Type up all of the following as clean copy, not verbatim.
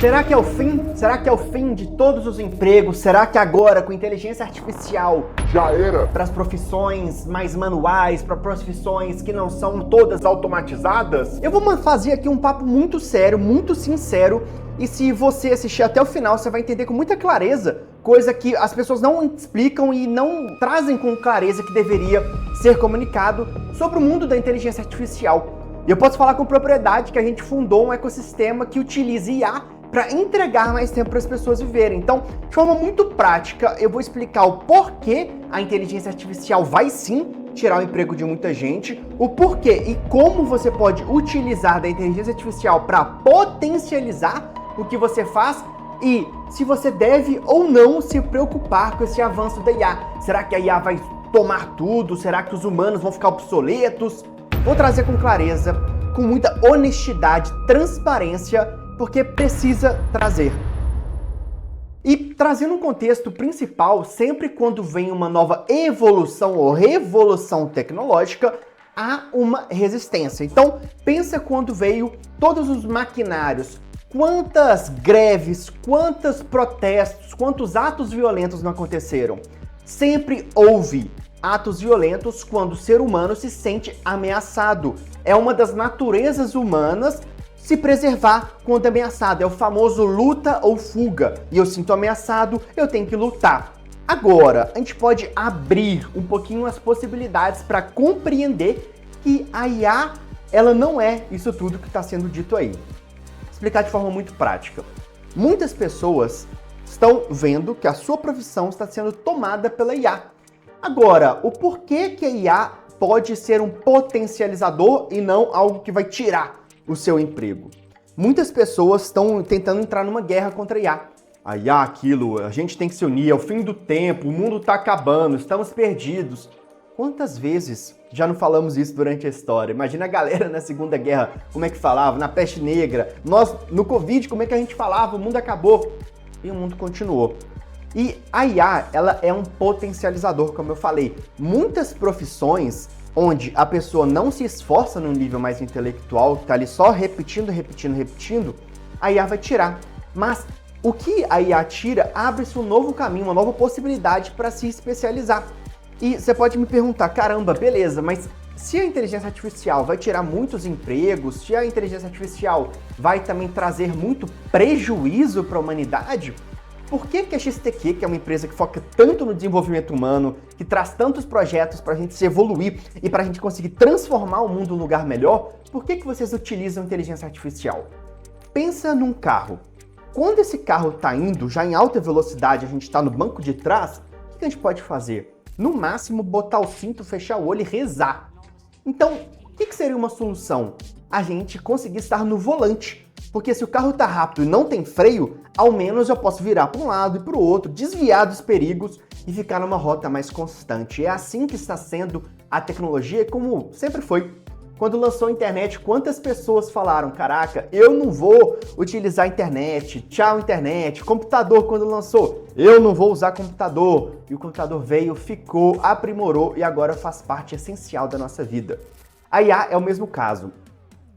Será que é o fim? Será que é o fim de todos os empregos? Será que agora, com inteligência artificial, Já era. para as profissões mais manuais, para profissões que não são todas automatizadas? Eu vou fazer aqui um papo muito sério, muito sincero, e se você assistir até o final, você vai entender com muita clareza, coisa que as pessoas não explicam e não trazem com clareza que deveria ser comunicado sobre o mundo da inteligência artificial. E eu posso falar com propriedade que a gente fundou um ecossistema que utiliza IA para entregar mais tempo para as pessoas viverem. Então, de forma muito prática, eu vou explicar o porquê a inteligência artificial vai sim tirar o emprego de muita gente, o porquê e como você pode utilizar da inteligência artificial para potencializar o que você faz e se você deve ou não se preocupar com esse avanço da IA. Será que a IA vai tomar tudo? Será que os humanos vão ficar obsoletos? Vou trazer com clareza, com muita honestidade, transparência, porque precisa trazer. E trazendo um contexto principal, sempre quando vem uma nova evolução ou revolução tecnológica, há uma resistência. Então, pensa quando veio todos os maquinários, quantas greves, quantos protestos, quantos atos violentos não aconteceram. Sempre houve atos violentos quando o ser humano se sente ameaçado. É uma das naturezas humanas se preservar quando ameaçado. É o famoso luta ou fuga. E eu sinto ameaçado, eu tenho que lutar. Agora, a gente pode abrir um pouquinho as possibilidades para compreender que a IA, ela não é isso tudo que está sendo dito aí. Vou explicar de forma muito prática. Muitas pessoas estão vendo que a sua profissão está sendo tomada pela IA. Agora, o porquê que a IA pode ser um potencializador e não algo que vai tirar o seu emprego? Muitas pessoas estão tentando entrar numa guerra contra a IA. A IA, aquilo, a gente tem que se unir, é o fim do tempo, o mundo está acabando, estamos perdidos. Quantas vezes já não falamos isso durante a história? Imagina a galera na Segunda Guerra, como é que falava, na Peste Negra, nós no Covid, como é que a gente falava, o mundo acabou e o mundo continuou. E a IA, ela é um potencializador, como eu falei. Muitas profissões onde a pessoa não se esforça num nível mais intelectual, tá ali só repetindo, a IA vai tirar. Mas o que a IA tira, abre-se um novo caminho, uma nova possibilidade para se especializar. E você pode me perguntar, caramba, beleza, mas se a inteligência artificial vai tirar muitos empregos, se a inteligência artificial vai também trazer muito prejuízo para a humanidade, por que a XTQ, que é uma empresa que foca tanto no desenvolvimento humano, que traz tantos projetos para a gente se evoluir e para a gente conseguir transformar o mundo num lugar melhor, por que vocês utilizam inteligência artificial? Pensa num carro. Quando esse carro está indo já em alta velocidade, a gente está no banco de trás, o que a gente pode fazer? No máximo, botar o cinto, fechar o olho e rezar. Então, o que seria uma solução? A gente conseguir estar no volante. Porque se o carro está rápido e não tem freio, ao menos eu posso virar para um lado e para o outro, desviar dos perigos e ficar numa rota mais constante. É assim que está sendo a tecnologia, como sempre foi. Quando lançou a internet, quantas pessoas falaram, caraca, eu não vou utilizar a internet, tchau internet, computador quando lançou, eu não vou usar computador. E o computador veio, ficou, aprimorou e agora faz parte essencial da nossa vida. A IA é o mesmo caso.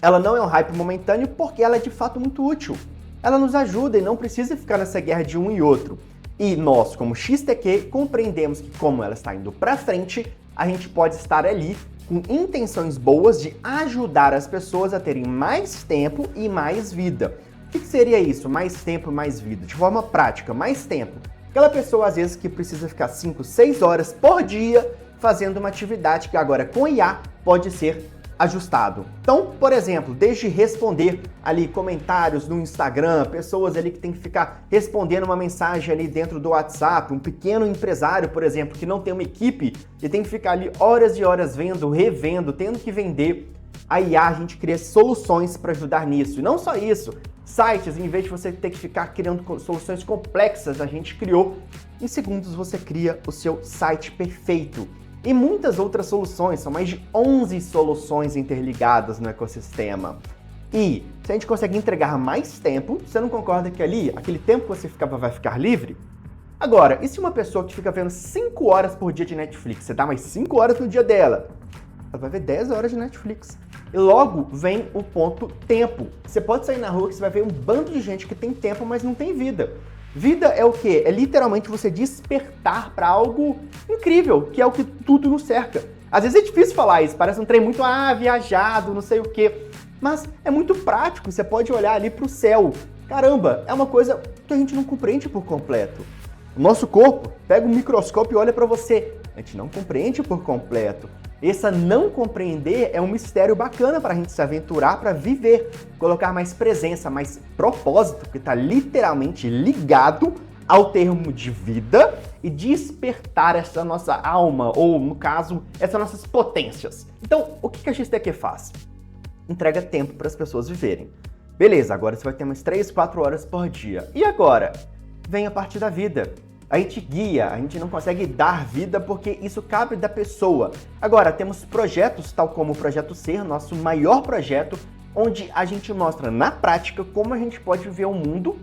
Ela não é um hype momentâneo porque ela é de fato muito útil. Ela nos ajuda e não precisa ficar nessa guerra de um e outro. E nós, como XTQ, compreendemos que como ela está indo para frente, a gente pode estar ali com intenções boas de ajudar as pessoas a terem mais tempo e mais vida. O que seria isso? Mais tempo e mais vida? De forma prática, mais tempo. Aquela pessoa, às vezes, que precisa ficar 5, 6 horas por dia fazendo uma atividade que agora com IA pode ser ajustado. Então, por exemplo, desde responder ali comentários no Instagram, pessoas ali que tem que ficar respondendo uma mensagem ali dentro do WhatsApp, um pequeno empresário, por exemplo, que não tem uma equipe e tem que ficar ali horas e horas vendo, revendo, tendo que vender. A IA, a gente cria soluções para ajudar nisso. E não só isso, sites, em vez de você ter que ficar criando soluções complexas, a gente criou. Em segundos você cria o seu site perfeito. E muitas outras soluções, são mais de 11 soluções interligadas no ecossistema. E se a gente consegue entregar mais tempo, você não concorda que ali, aquele tempo que você ficava vai ficar livre? Agora, e se uma pessoa que fica vendo 5 horas por dia de Netflix, você dá mais 5 horas no dia dela? ela vai ver 10 horas de Netflix. E logo vem o ponto tempo. Você pode sair na rua que você vai ver um bando de gente que tem tempo, mas não tem vida. Vida é o quê? É literalmente você despertar para algo incrível, que é o que tudo nos cerca. Às vezes é difícil falar isso, parece um trem muito viajado, não sei o quê. Mas é muito prático, você pode olhar ali para o céu. Caramba, é uma coisa que a gente não compreende por completo. O nosso corpo pega um microscópio e olha para você. A gente não compreende por completo. Esse não compreender é um mistério bacana para a gente se aventurar, para viver, colocar mais presença, mais propósito, que está literalmente ligado ao termo de vida e despertar essa nossa alma, ou no caso, essas nossas potências. Então, o que a XTQ faz? Entrega tempo para as pessoas viverem. Beleza, agora você vai ter umas 3, 4 horas por dia. E agora? Vem a parte da vida. A gente guia, a gente não consegue dar vida porque isso cabe da pessoa. Agora, temos projetos, tal como o Projeto Ser, nosso maior projeto, onde a gente mostra na prática como a gente pode viver um mundo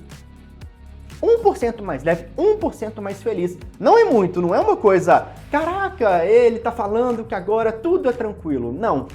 1% mais leve, 1% mais feliz. Não é muito, não é uma coisa, caraca, ele tá falando que agora tudo é tranquilo. Não,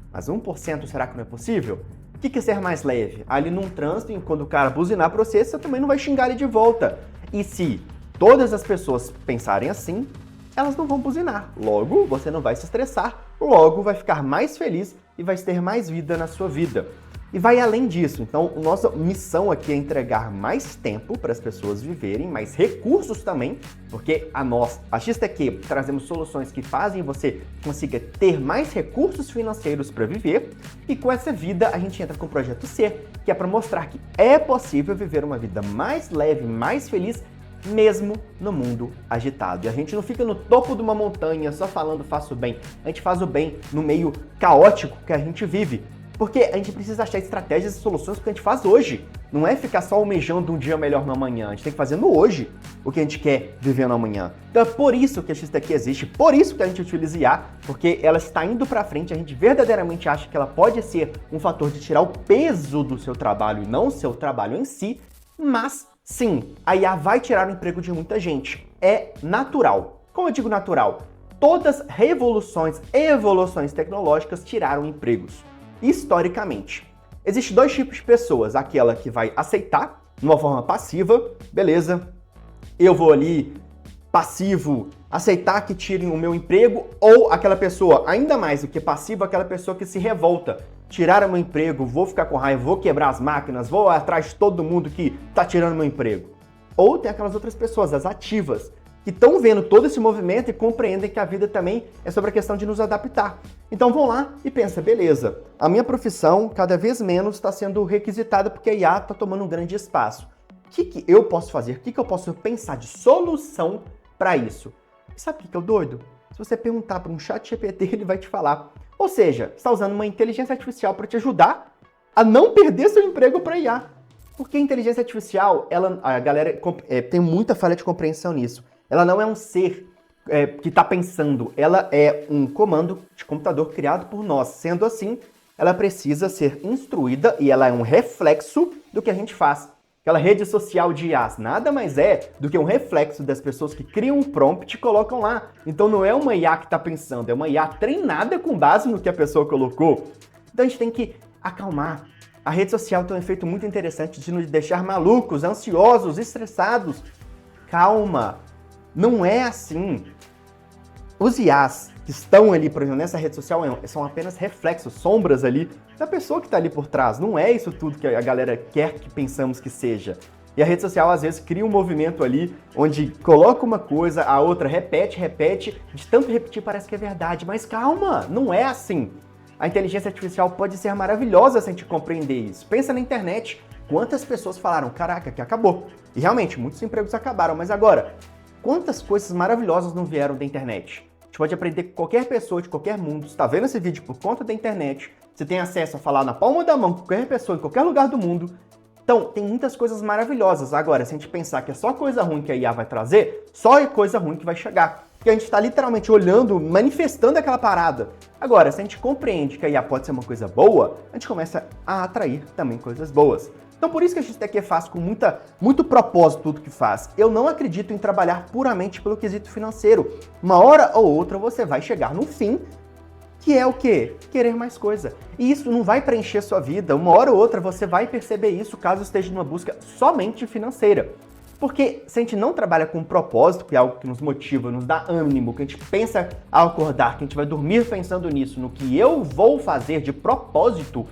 mas 1% será que não é possível? O que é ser mais leve? Ali num trânsito, quando o cara buzinar pra você, você também não vai xingar ele de volta. E se todas as pessoas pensarem assim, elas não vão buzinar. Logo, você não vai se estressar, logo vai ficar mais feliz e vai ter mais vida na sua vida. E vai além disso. Então, nossa missão aqui é entregar mais tempo para as pessoas viverem, mais recursos também, porque a XTQ, trazemos soluções que fazem você consiga ter mais recursos financeiros para viver, e com essa vida a gente entra com o Projeto Ser, que é para mostrar que é possível viver uma vida mais leve, mais feliz, mesmo no mundo agitado. E a gente não fica no topo de uma montanha só falando faço bem, a gente faz o bem no meio caótico que a gente vive. Porque a gente precisa achar estratégias e soluções que a gente faz hoje. Não é ficar só almejando um dia melhor no amanhã. A gente tem que fazer no hoje o que a gente quer viver no amanhã. Então é por isso que a XTQ existe, por isso que a gente utiliza IA, porque ela está indo para frente, a gente verdadeiramente acha que ela pode ser um fator de tirar o peso do seu trabalho e não o seu trabalho em si, mas sim, a IA vai tirar o emprego de muita gente. É natural. Como eu digo natural? Todas revoluções e evoluções tecnológicas tiraram empregos. Historicamente, existem dois tipos de pessoas, aquela que vai aceitar de uma forma passiva, beleza, eu vou ali, passivo, aceitar que tirem o meu emprego, ou aquela pessoa, ainda mais do que passiva, aquela pessoa que se revolta, tiraram meu emprego, vou ficar com raiva, vou quebrar as máquinas, vou atrás de todo mundo que tá tirando meu emprego. Ou tem aquelas outras pessoas, as ativas, que estão vendo todo esse movimento e compreendem que a vida também é sobre a questão de nos adaptar. Então vão lá e pensa, beleza, a minha profissão cada vez menos está sendo requisitada porque a IA está tomando um grande espaço. O que eu posso fazer? O que eu posso pensar de solução para isso? E sabe o que é o doido? Se você perguntar para um chat GPT, ele vai te falar. Ou seja, você está usando uma inteligência artificial para te ajudar a não perder seu emprego para IA. Porque a inteligência artificial, a galera tem muita falha de compreensão nisso. Ela não é um ser que está pensando, ela é um comando de computador criado por nós. Sendo assim, ela precisa ser instruída e ela é um reflexo do que a gente faz. Aquela rede social de IAs nada mais é do que um reflexo das pessoas que criam um prompt e colocam lá. Então não é uma IA que está pensando, é uma IA treinada com base no que a pessoa colocou. Então a gente tem que acalmar. A rede social tem um efeito muito interessante de nos deixar malucos, ansiosos, estressados. Calma! Não é assim. Os IAs que estão ali, por exemplo, nessa rede social, são apenas reflexos, sombras ali da pessoa que está ali por trás. Não é isso tudo que a galera quer que pensamos que seja. E a rede social, às vezes, cria um movimento ali, onde coloca uma coisa, a outra repete, de tanto repetir parece que é verdade. Mas calma, não é assim. A inteligência artificial pode ser maravilhosa se a gente compreender isso. Pensa na internet. Quantas pessoas falaram, caraca, que acabou. E realmente, muitos empregos acabaram, mas agora, quantas coisas maravilhosas não vieram da internet? A gente pode aprender com qualquer pessoa de qualquer mundo. Você está vendo esse vídeo por conta da internet. Você tem acesso a falar na palma da mão com qualquer pessoa em qualquer lugar do mundo. Então, tem muitas coisas maravilhosas. Agora, se a gente pensar que é só coisa ruim que a IA vai trazer, só é coisa ruim que vai chegar. Porque a gente está literalmente olhando, manifestando aquela parada. Agora, se a gente compreende que a IA pode ser uma coisa boa, a gente começa a atrair também coisas boas. Então por isso que a XTQ faz com muito propósito tudo que faz. Eu não acredito em trabalhar puramente pelo quesito financeiro. Uma hora ou outra você vai chegar no fim que é o quê? Querer mais coisa. E isso não vai preencher sua vida. Uma hora ou outra você vai perceber isso caso esteja numa busca somente financeira. Porque se a gente não trabalha com um propósito, que é algo que nos motiva, nos dá ânimo, que a gente pensa ao acordar, que a gente vai dormir pensando nisso, no que eu vou fazer de propósito,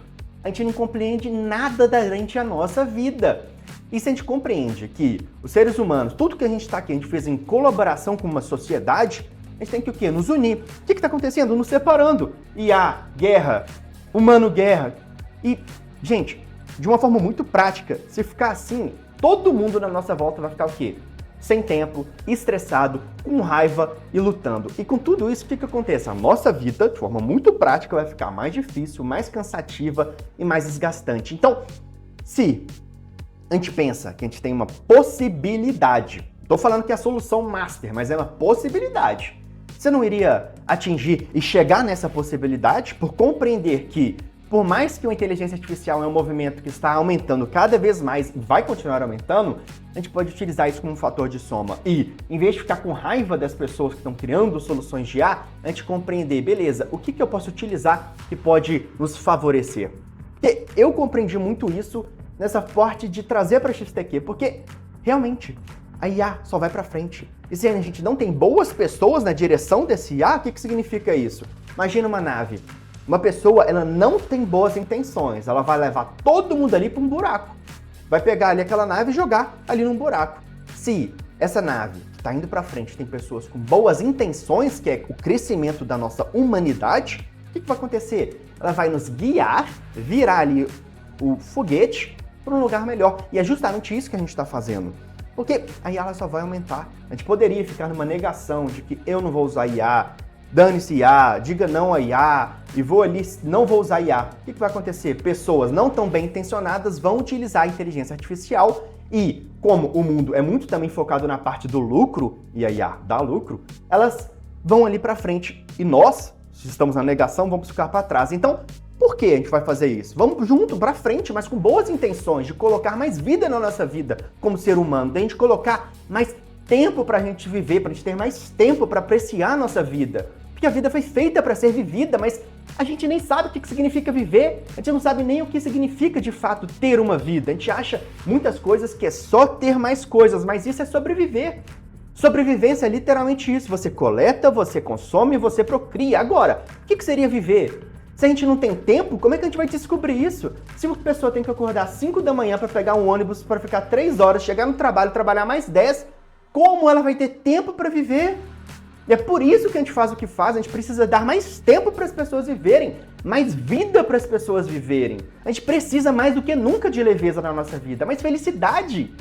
a gente não compreende nada durante a nossa vida. E se a gente compreende que os seres humanos, tudo que a gente está aqui, a gente fez em colaboração com uma sociedade, a gente tem que o quê? Nos unir. O que está acontecendo? Nos separando. IA, guerra, humano-guerra. E, gente, de uma forma muito prática, se ficar assim, todo mundo na nossa volta vai ficar o quê? Sem tempo, estressado, com raiva e lutando. E com tudo isso, o que acontece? A nossa vida, de forma muito prática, vai ficar mais difícil, mais cansativa e mais desgastante. Então, se a gente pensa que a gente tem uma possibilidade, estou falando que é a solução master, mas é uma possibilidade. Você não iria atingir e chegar nessa possibilidade por compreender que, por mais que a inteligência artificial é um movimento que está aumentando cada vez mais e vai continuar aumentando, a gente pode utilizar isso como um fator de soma. E, em vez de ficar com raiva das pessoas que estão criando soluções de IA, a gente compreender, beleza, o que eu posso utilizar que pode nos favorecer? E eu compreendi muito isso nessa parte de trazer para a XTQ, porque, realmente, a IA só vai para frente. E se a gente não tem boas pessoas na direção desse IA, o que significa isso? Imagina uma nave. Uma pessoa, ela não tem boas intenções, ela vai levar todo mundo ali para um buraco. Vai pegar ali aquela nave e jogar ali num buraco. Se essa nave que está indo para frente tem pessoas com boas intenções, que é o crescimento da nossa humanidade, o que vai acontecer? Ela vai nos guiar, virar ali o foguete para um lugar melhor. E é justamente isso que a gente está fazendo. Porque a IA ela só vai aumentar. A gente poderia ficar numa negação de que eu não vou usar IA, dane-se IA, diga não a IA, e vou ali, não vou usar IA. O que vai acontecer? Pessoas não tão bem intencionadas vão utilizar a inteligência artificial e, como o mundo é muito também focado na parte do lucro, e a IA dá lucro, elas vão ali para frente. E nós, se estamos na negação, vamos ficar para trás. Então, por que a gente vai fazer isso? Vamos junto para frente, mas com boas intenções de colocar mais vida na nossa vida como ser humano, de a gente colocar mais tempo para a gente viver, para a gente ter mais tempo para apreciar a nossa vida. Porque a vida foi feita para ser vivida, mas a gente nem sabe o que significa viver, a gente não sabe nem o que significa de fato ter uma vida. A gente acha muitas coisas que é só ter mais coisas, mas isso é sobreviver. Sobrevivência é literalmente isso, você coleta, você consome, você procria. Agora, o que seria viver? Se a gente não tem tempo, como é que a gente vai descobrir isso? Se uma pessoa tem que acordar às 5 da manhã para pegar um ônibus, para ficar 3 horas, chegar no trabalho, trabalhar mais 10, como ela vai ter tempo para viver? E é por isso que a gente faz o que faz, a gente precisa dar mais tempo para as pessoas viverem, mais vida para as pessoas viverem. A gente precisa mais do que nunca de leveza na nossa vida, mais felicidade.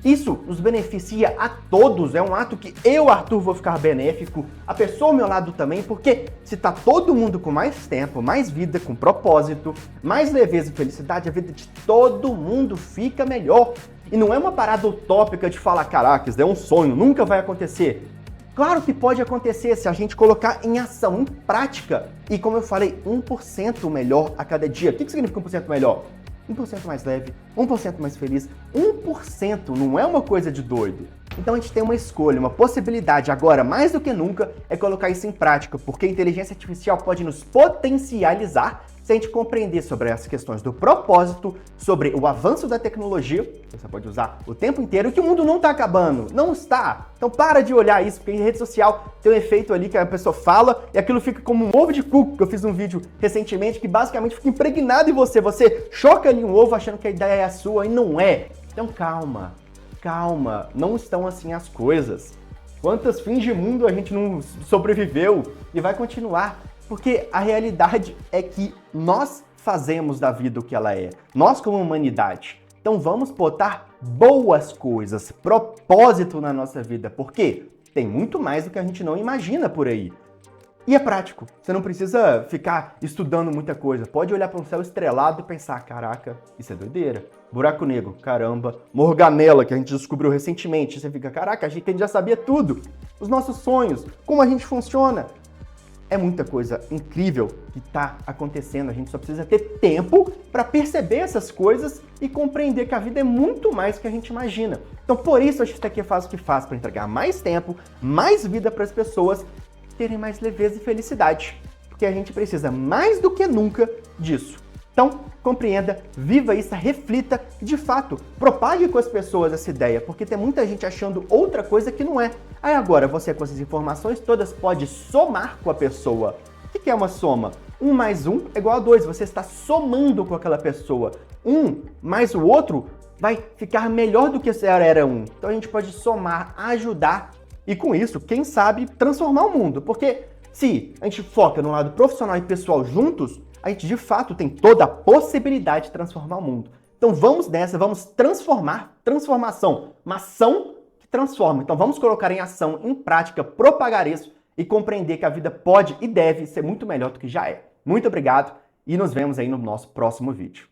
Isso nos beneficia a todos, é um ato que eu, Arthur, vou ficar benéfico, a pessoa ao meu lado também, porque se tá todo mundo com mais tempo, mais vida, com propósito, mais leveza e felicidade, a vida de todo mundo fica melhor. E não é uma parada utópica de falar, caraca, isso é um sonho, nunca vai acontecer. Claro que pode acontecer se a gente colocar em ação, em prática. E como eu falei, 1% melhor a cada dia. O que significa 1% melhor? 1% mais leve, 1% mais feliz, 1% não é uma coisa de doido. Então a gente tem uma escolha, uma possibilidade agora, mais do que nunca, é colocar isso em prática, porque a inteligência artificial pode nos potencializar se a gente compreender sobre as questões do propósito, sobre o avanço da tecnologia, que você pode usar o tempo inteiro, e que o mundo não está acabando, não está. Então para de olhar isso, porque em rede social tem um efeito ali que a pessoa fala e aquilo fica como um ovo de cuco, que eu fiz um vídeo recentemente que basicamente fica impregnado em você. Você choca ali um ovo achando que a ideia é sua e não é. Então calma, calma, não estão assim as coisas. Quantos fins de mundo a gente não sobreviveu e vai continuar? Porque a realidade é que nós fazemos da vida o que ela é. Nós como humanidade. Então vamos botar boas coisas, propósito na nossa vida. Porque tem muito mais do que a gente não imagina por aí. E é prático. Você não precisa ficar estudando muita coisa. Pode olhar para um céu estrelado e pensar, caraca, isso é doideira. Buraco negro, caramba. Morganela, que a gente descobriu recentemente. Você fica, caraca, a gente já sabia tudo. Os nossos sonhos, como a gente funciona. É muita coisa incrível que está acontecendo. A gente só precisa ter tempo para perceber essas coisas e compreender que a vida é muito mais do que a gente imagina. Então, por isso, a XTQ faz o que faz, para entregar mais tempo, mais vida para as pessoas terem mais leveza e felicidade. porque a gente precisa mais do que nunca disso. Então, compreenda, viva isso, reflita e, de fato, propague com as pessoas essa ideia, porque tem muita gente achando outra coisa que não é. Aí agora, você com essas informações todas pode somar com a pessoa. O que é uma soma? 1 mais 1 é igual a 2, você está somando com aquela pessoa. 1 mais o outro vai ficar melhor do que se era 1. Então a gente pode somar, ajudar e com isso, quem sabe, transformar o mundo. Porque se a gente foca no lado profissional e pessoal juntos, a gente de fato tem toda a possibilidade de transformar o mundo. Então vamos nessa, vamos transformar, transformação, uma ação que transforma. Então vamos colocar em ação, em prática, propagar isso e compreender que a vida pode e deve ser muito melhor do que já é. Muito obrigado e nos vemos aí no nosso próximo vídeo.